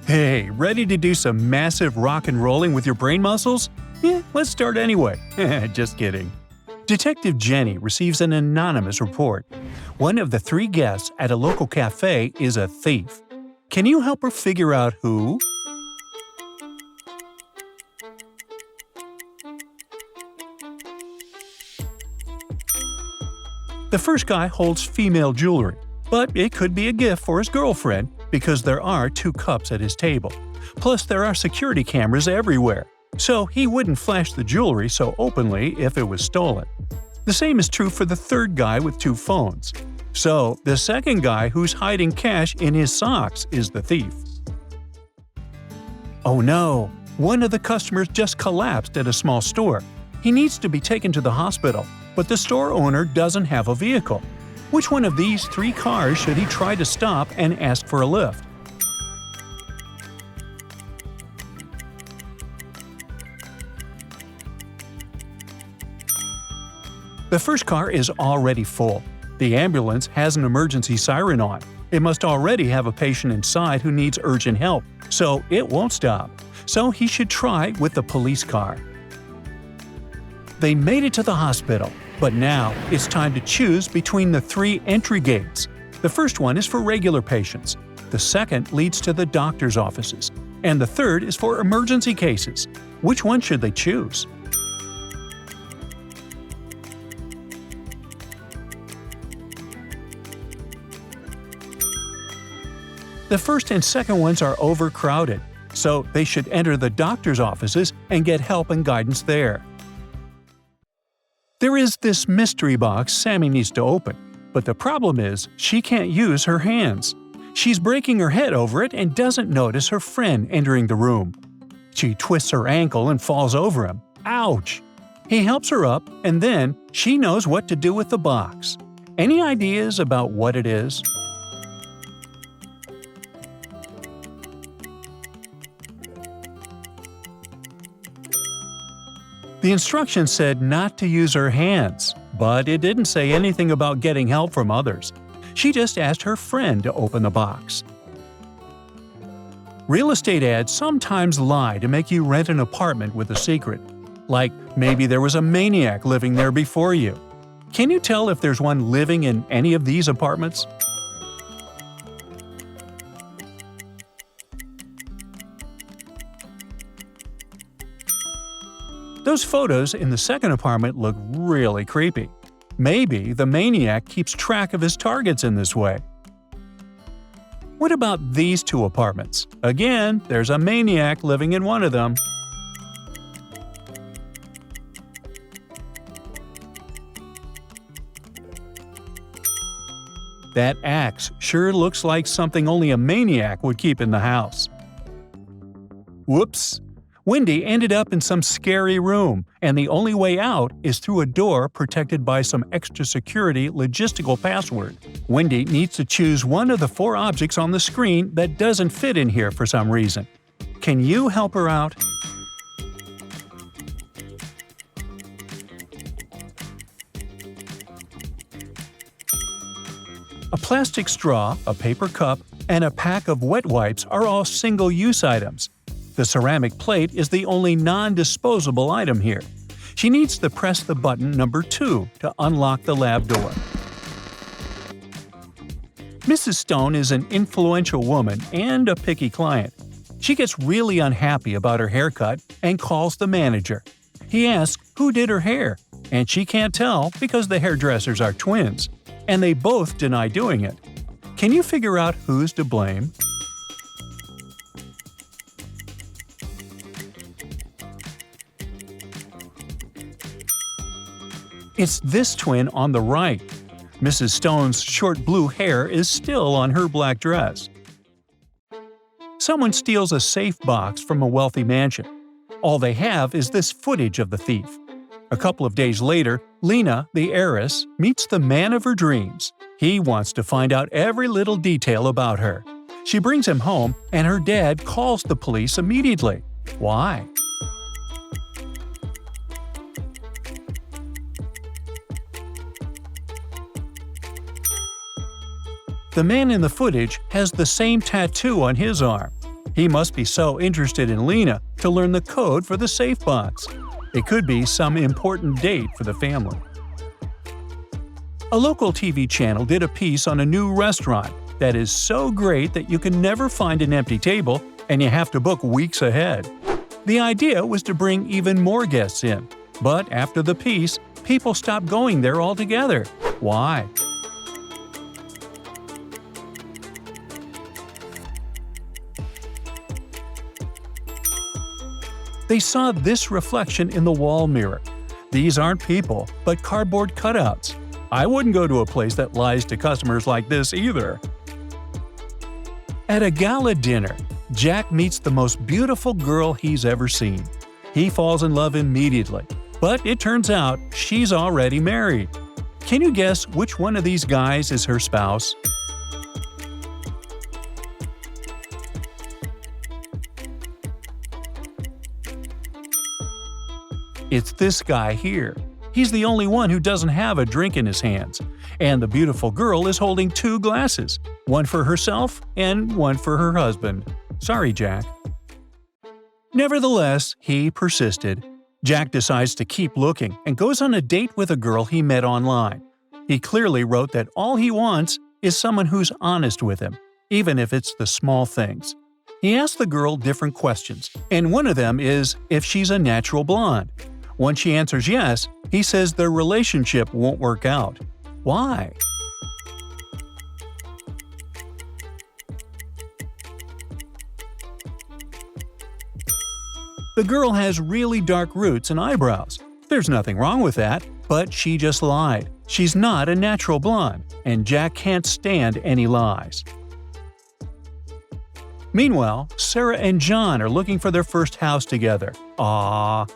Hey, ready to do some massive rock and rolling with your brain muscles? Yeah, let's start anyway. Just kidding. Detective Jenny receives an anonymous report. One of the 3 guests at a local cafe is a thief. Can you help her figure out who? The first guy holds female jewelry, but it could be a gift for his girlfriend because there are 2 cups at his table. Plus, there are security cameras everywhere, so he wouldn't flash the jewelry so openly if it was stolen. The same is true for the 3rd guy with 2 phones. So, the 2nd guy who's hiding cash in his socks is the thief. Oh no! One of the customers just collapsed at a small store. He needs to be taken to the hospital, but the store owner doesn't have a vehicle. Which one of these 3 cars should he try to stop and ask for a lift? The first car is already full. The ambulance has an emergency siren on. It must already have a patient inside who needs urgent help, so it won't stop. So he should try with the police car. They made it to the hospital, but now it's time to choose between the 3 entry gates. The first one is for regular patients, the second leads to the doctor's offices, and the third is for emergency cases. Which one should they choose? The first and second ones are overcrowded, so they should enter the doctor's offices and get help and guidance there. There is this mystery box Sammy needs to open, but the problem is she can't use her hands. She's breaking her head over it and doesn't notice her friend entering the room. She twists her ankle and falls over him. Ouch! He helps her up, and then she knows what to do with the box. Any ideas about what it is? The instructions said not to use her hands, but it didn't say anything about getting help from others. She just asked her friend to open the box. Real estate ads sometimes lie to make you rent an apartment with a secret. Like maybe there was a maniac living there before you. Can you tell if there's one living in any of these apartments? Those photos in the second apartment look really creepy. Maybe the maniac keeps track of his targets in this way. What about these 2 apartments? Again, there's a maniac living in one of them. That axe sure looks like something only a maniac would keep in the house. Whoops! Wendy ended up in some scary room, and the only way out is through a door protected by some extra security logistical password. Wendy needs to choose one of the 4 objects on the screen that doesn't fit in here for some reason. Can you help her out? A plastic straw, a paper cup, and a pack of wet wipes are all single-use items. The ceramic plate is the only non-disposable item here. She needs to press the button number 2 to unlock the lab door. Mrs. Stone is an influential woman and a picky client. She gets really unhappy about her haircut and calls the manager. He asks who did her hair, and she can't tell because the hairdressers are twins, and they both deny doing it. Can you figure out who's to blame? It's this twin on the right. Mrs. Stone's short blue hair is still on her black dress. Someone steals a safe box from a wealthy mansion. All they have is this footage of the thief. A couple of days later, Lena, the heiress, meets the man of her dreams. He wants to find out every little detail about her. She brings him home, and her dad calls the police immediately. Why? The man in the footage has the same tattoo on his arm. He must be so interested in Lena to learn the code for the safe box. It could be some important date for the family. A local TV channel did a piece on a new restaurant that is so great that you can never find an empty table and you have to book weeks ahead. The idea was to bring even more guests in, but after the piece, people stopped going there altogether. Why? They saw this reflection in the wall mirror. These aren't people, but cardboard cutouts. I wouldn't go to a place that lies to customers like this either. At a gala dinner, Jack meets the most beautiful girl he's ever seen. He falls in love immediately, but it turns out she's already married. Can you guess which one of these guys is her spouse? It's this guy here. He's the only one who doesn't have a drink in his hands, and the beautiful girl is holding 2 glasses, one for herself and one for her husband. Sorry, Jack. Nevertheless, he persisted. Jack decides to keep looking and goes on a date with a girl he met online. He clearly wrote that all he wants is someone who's honest with him, even if it's the small things. He asks the girl different questions, and one of them is if she's a natural blonde. Once she answers yes, he says their relationship won't work out. Why? The girl has really dark roots and eyebrows. There's nothing wrong with that, but she just lied. She's not a natural blonde, and Jack can't stand any lies. Meanwhile, Sarah and John are looking for their first house together. Aww.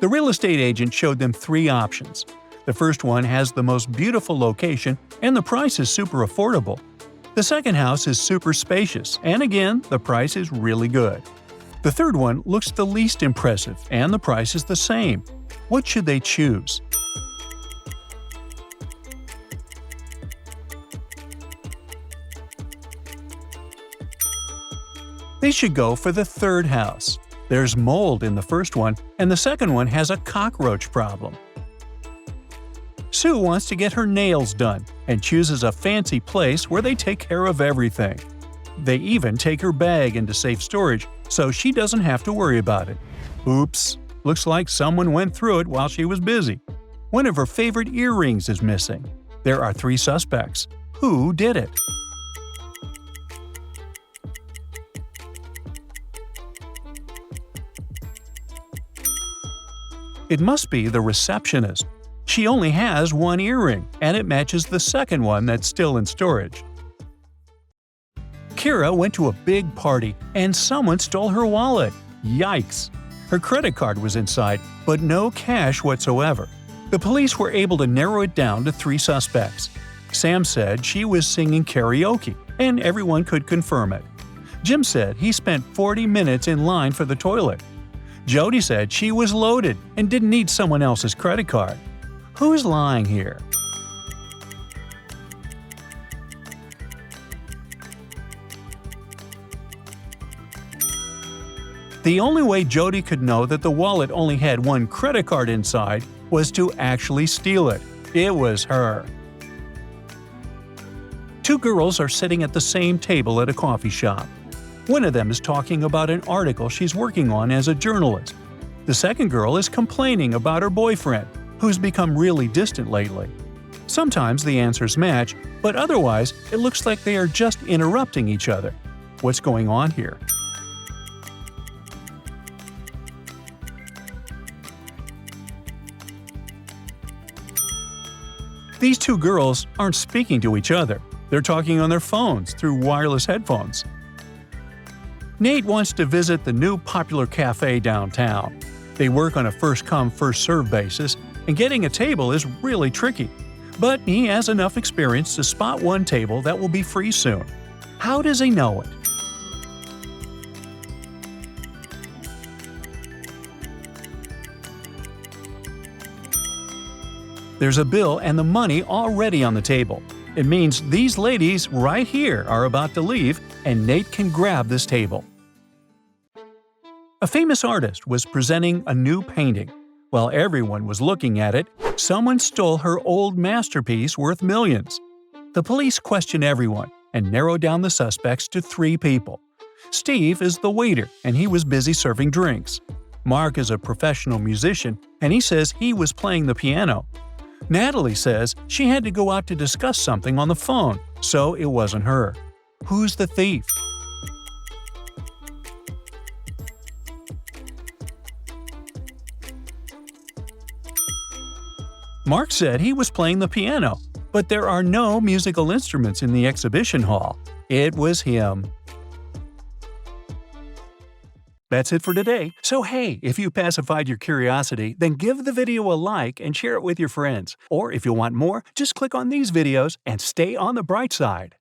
The real estate agent showed them 3 options. The first one has the most beautiful location and the price is super affordable. The second house is super spacious, and again, the price is really good. The third one looks the least impressive, and the price is the same. What should they choose? They should go for the third house. There's mold in the first one, and the second one has a cockroach problem. Sue wants to get her nails done and chooses a fancy place where they take care of everything. They even take her bag into safe storage so she doesn't have to worry about it. Oops, looks like someone went through it while she was busy. One of her favorite earrings is missing. There are 3 suspects. Who did it? It must be the receptionist. She only has 1 earring, and it matches the second one that's still in storage. Kira went to a big party, and someone stole her wallet. Yikes! Her credit card was inside, but no cash whatsoever. The police were able to narrow it down to 3 suspects. Sam said she was singing karaoke, and everyone could confirm it. Jim said he spent 40 minutes in line for the toilet. Jody said she was loaded and didn't need someone else's credit card. Who's lying here? The only way Jody could know that the wallet only had 1 credit card inside was to actually steal it. It was her. 2 girls are sitting at the same table at a coffee shop. One of them is talking about an article she's working on as a journalist. The second girl is complaining about her boyfriend, who's become really distant lately. Sometimes the answers match, but otherwise it looks like they are just interrupting each other. What's going on here? These 2 girls aren't speaking to each other. They're talking on their phones through wireless headphones. Nate wants to visit the new popular cafe downtown. They work on a first-come, first-served basis, and getting a table is really tricky. But he has enough experience to spot one table that will be free soon. How does he know it? There's a bill and the money already on the table. It means these ladies right here are about to leave, and Nate can grab this table. A famous artist was presenting a new painting. While everyone was looking at it, someone stole her old masterpiece worth millions. The police questioned everyone and narrowed down the suspects to 3 people. Steve is the waiter, and he was busy serving drinks. Mark is a professional musician, and he says he was playing the piano. Natalie says she had to go out to discuss something on the phone, so it wasn't her. Who's the thief? Mark said he was playing the piano, but there are no musical instruments in the exhibition hall. It was him. That's it for today. So hey, if you pacified your curiosity, then give the video a like and share it with your friends. Or if you want more, just click on these videos and stay on the bright side.